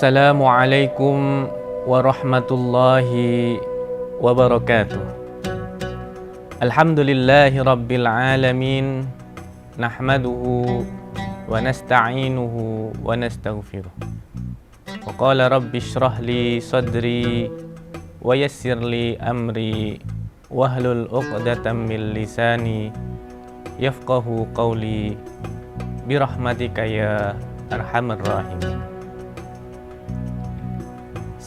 Assalamualaikum warahmatullahi wabarakatuh. Alhamdulillahi rabbil alamin. Nahmaduhu wa nasta'inuhu wa nastaghfiruh. Wa qala rabbi shrah li sadri wa yassir li amri wahlul 'uqdatam min lisani yafqahu qawli birahmatika ya arhamar rahimin.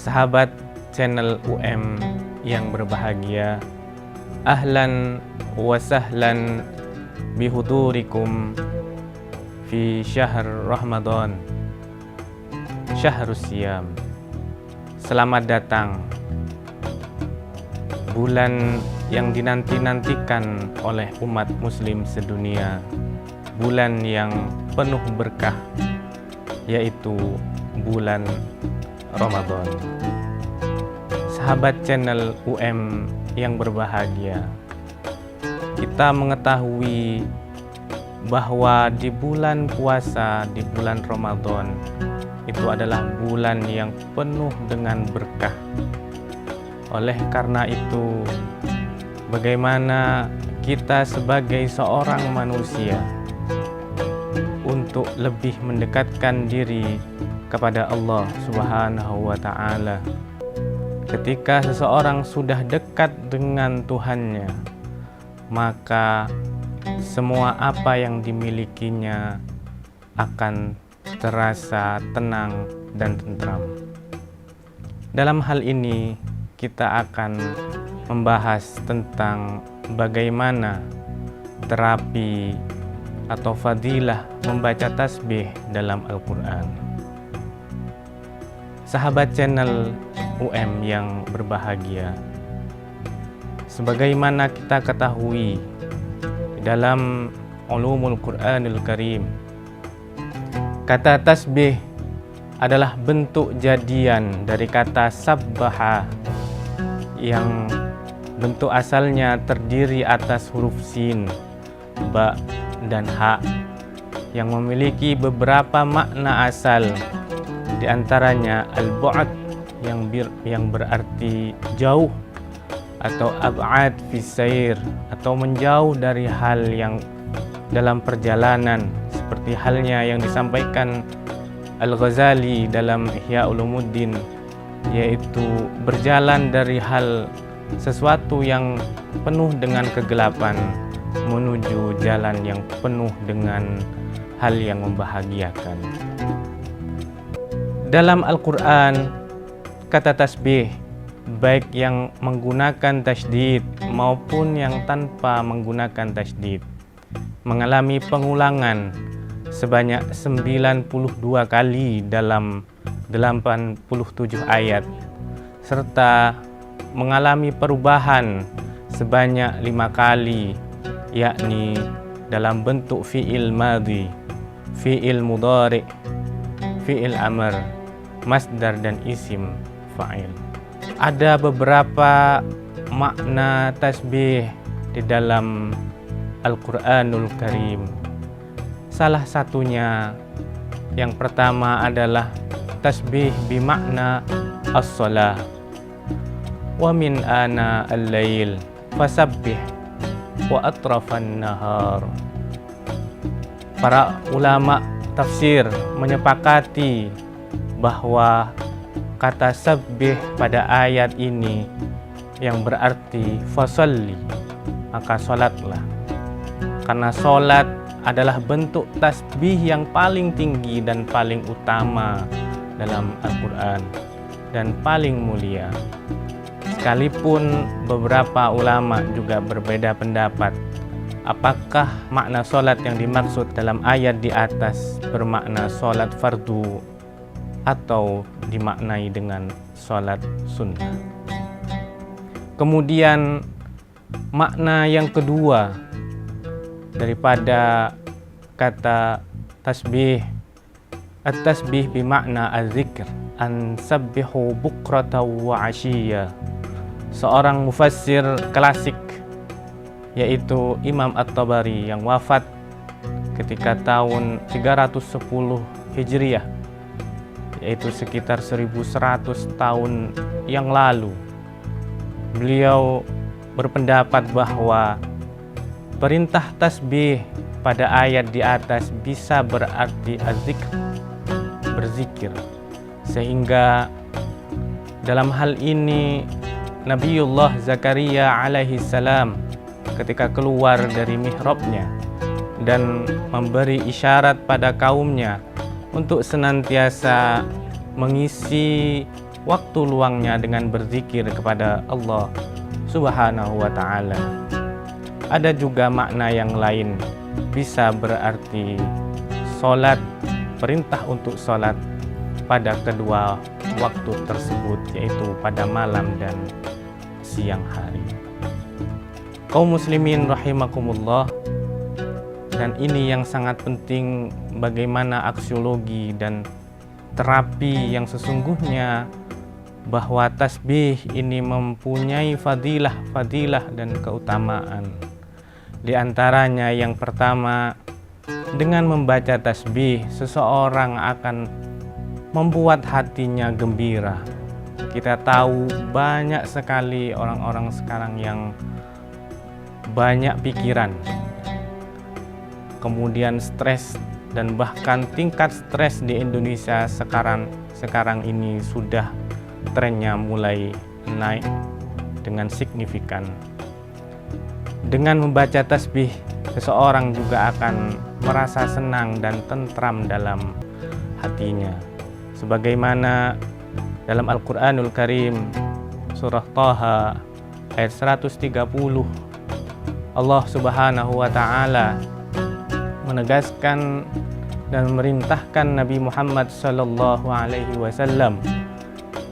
Sahabat channel UM yang berbahagia, ahlan wa sahlan bihudurikum fi syahr Ramadan, syahrus siyam. Selamat datang bulan yang dinanti-nantikan oleh umat muslim sedunia, bulan yang penuh berkah, yaitu bulan Ramadan. Sahabat channel UM yang berbahagia, kita mengetahui bahwa di bulan puasa, di bulan Ramadan, itu adalah bulan yang penuh dengan berkah. Oleh karena itu, bagaimana kita sebagai seorang manusia untuk lebih mendekatkan diri kepada Allah Subhanahu wa ta'ala. Ketika seseorang sudah dekat dengan Tuhannya, maka semua apa yang dimilikinya akan terasa tenang dan tentram. Dalam hal ini kita akan membahas tentang bagaimana terapi atau fadilah membaca tasbih dalam Al-Quran. Sahabat channel UM yang berbahagia, sebagaimana kita ketahui dalam ulumul Quranil Karim, kata tasbih adalah bentuk jadian dari kata sabbaha yang bentuk asalnya terdiri atas huruf sin, ba, dan ha yang memiliki beberapa makna asal. Di antaranya al-bu'ad yang berarti jauh, atau ab'ad fi sair, atau menjauh dari hal yang dalam perjalanan, seperti halnya yang disampaikan Al-Ghazali dalam Ihya Ulumuddin, yaitu berjalan dari hal sesuatu yang penuh dengan kegelapan menuju jalan yang penuh dengan hal yang membahagiakan. Dalam Al-Quran, kata tasbih, baik yang menggunakan tasydid maupun yang tanpa menggunakan tasydid, mengalami pengulangan sebanyak 92 kali dalam 87 ayat, serta mengalami perubahan sebanyak 5 kali, yakni dalam bentuk fi'il madhi, fi'il mudhari', fi'il amr, masdar, dan isim fa'il. Ada beberapa makna tasbih di dalam Al-Quranul Karim. Salah satunya, yang pertama adalah tasbih bimakna as-salah. Wa min ana al-lail fasabbih wa atrafan nahar. Para ulama tafsir menyepakati bahwa kata sabbih pada ayat ini yang berarti fasalli, maka sholatlah. Karena sholat adalah bentuk tasbih yang paling tinggi dan paling utama dalam Al-Quran dan paling mulia. Sekalipun beberapa ulama juga berbeda pendapat apakah makna sholat yang dimaksud dalam ayat di atas bermakna sholat fardu atau dimaknai dengan sholat sunnah. Kemudian makna yang kedua daripada kata tasbih, at-tasbih bimakna az-zikr, an sabbihu bukrata wa ashiyya. Seorang mufassir klasik, yaitu Imam At-Tabari yang wafat ketika tahun 310 Hijriah, yaitu sekitar 1100 tahun yang lalu. Beliau berpendapat bahwa perintah tasbih pada ayat di atas bisa berarti az-zikr, berzikir. Sehingga dalam hal ini Nabiullah Zakaria alaihi salam ketika keluar dari mihrabnya dan memberi isyarat pada kaumnya untuk senantiasa mengisi waktu luangnya dengan berzikir kepada Allah Subhanahu wa ta'ala. Ada juga makna yang lain, bisa berarti sholat, perintah untuk sholat pada kedua waktu tersebut, yaitu pada malam dan siang hari. Kaum muslimin rahimakumullah, dan ini yang sangat penting, bagaimana aksiologi dan terapi yang sesungguhnya, bahwa tasbih ini mempunyai fadilah dan keutamaan. Di antaranya yang pertama, dengan membaca tasbih seseorang akan membuat hatinya gembira. Kita tahu banyak sekali orang-orang sekarang yang banyak pikiran, kemudian stres, dan bahkan tingkat stres di Indonesia sekarang ini sudah trennya mulai naik dengan signifikan. Dengan membaca tasbih, seseorang juga akan merasa senang dan tentram dalam hatinya. Sebagaimana dalam Al-Quranul Karim, surah Thaha ayat 130, Allah Subhanahu wa ta'ala menegaskan dan memerintahkan Nabi Muhammad sallallahu alaihi wasallam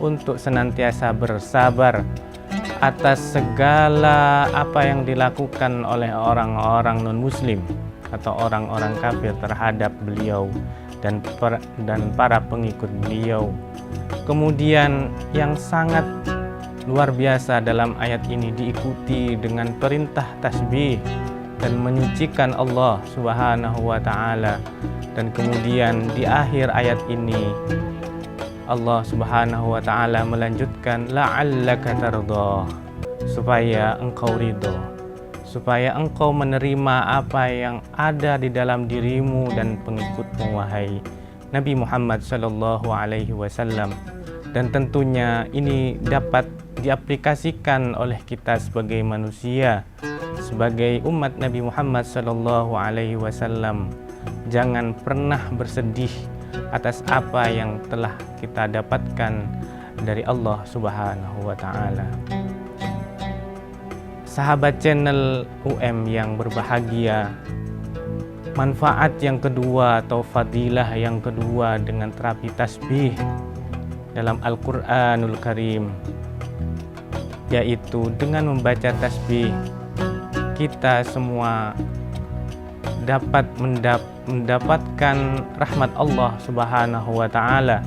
untuk senantiasa bersabar atas segala apa yang dilakukan oleh orang-orang non-muslim atau orang-orang kafir terhadap beliau dan para pengikut beliau. Kemudian yang sangat luar biasa dalam ayat ini diikuti dengan perintah tasbih dan menyucikan Allah Subhanahu wa ta'ala. Dan kemudian di akhir ayat ini Allah Subhanahu wa ta'ala melanjutkan la'allaka tardah, supaya engkau ridho, supaya engkau menerima apa yang ada di dalam dirimu dan pengikutmu, wahai Nabi Muhammad sallallahu alaihi wasallam. Dan tentunya ini dapat diaplikasikan oleh kita sebagai manusia, sebagai umat Nabi Muhammad sallallahu alaihi wasallam. Jangan pernah bersedih atas apa yang telah kita dapatkan dari Allah Subhanahu wa ta'ala. Sahabat channel UM yang berbahagia, manfaat yang kedua atau fadilah yang kedua dengan terapi tasbih dalam Al-Quranul Karim, yaitu dengan membaca tasbih kita semua dapat mendapatkan rahmat Allah Subhanahu wa ta'ala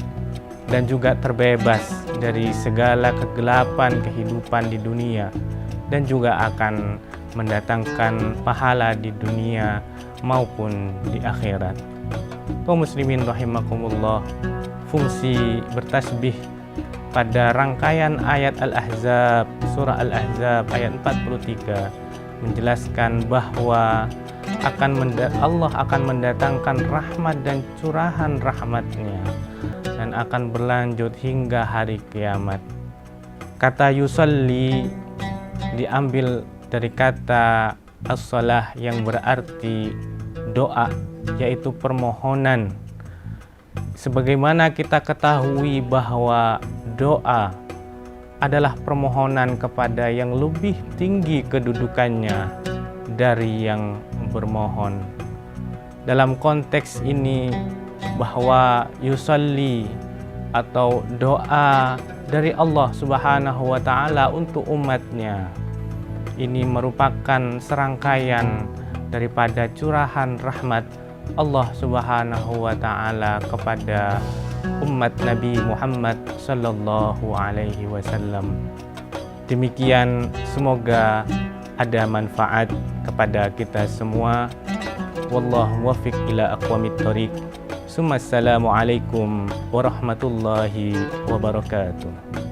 dan juga terbebas dari segala kegelapan kehidupan di dunia, dan juga akan mendatangkan pahala di dunia maupun di akhirat. Kaum muslimin rahimakumullah, fungsi bertasbih pada rangkaian ayat Al-Ahzab, surah Al-Ahzab ayat 43 menjelaskan bahwa Allah akan mendatangkan rahmat dan curahan rahmatnya dan akan berlanjut hingga hari kiamat. Kata yusalli diambil dari kata as-salah yang berarti doa, yaitu permohonan. Sebagaimana kita ketahui bahwa doa adalah permohonan kepada yang lebih tinggi kedudukannya dari yang bermohon. Dalam konteks ini, bahwa yusalli atau doa dari Allah Subhanahu wa ta'ala untuk umatnya ini merupakan serangkaian daripada curahan rahmat Allah Subhanahu wa ta'ala kepada umat Nabi Muhammad sallallahu alaihi wasallam. Demikian, semoga ada manfaat kepada kita semua. Wallahu muwaffiq ila aqwamit thoriq. Assalamualaikum warahmatullahi wabarakatuh.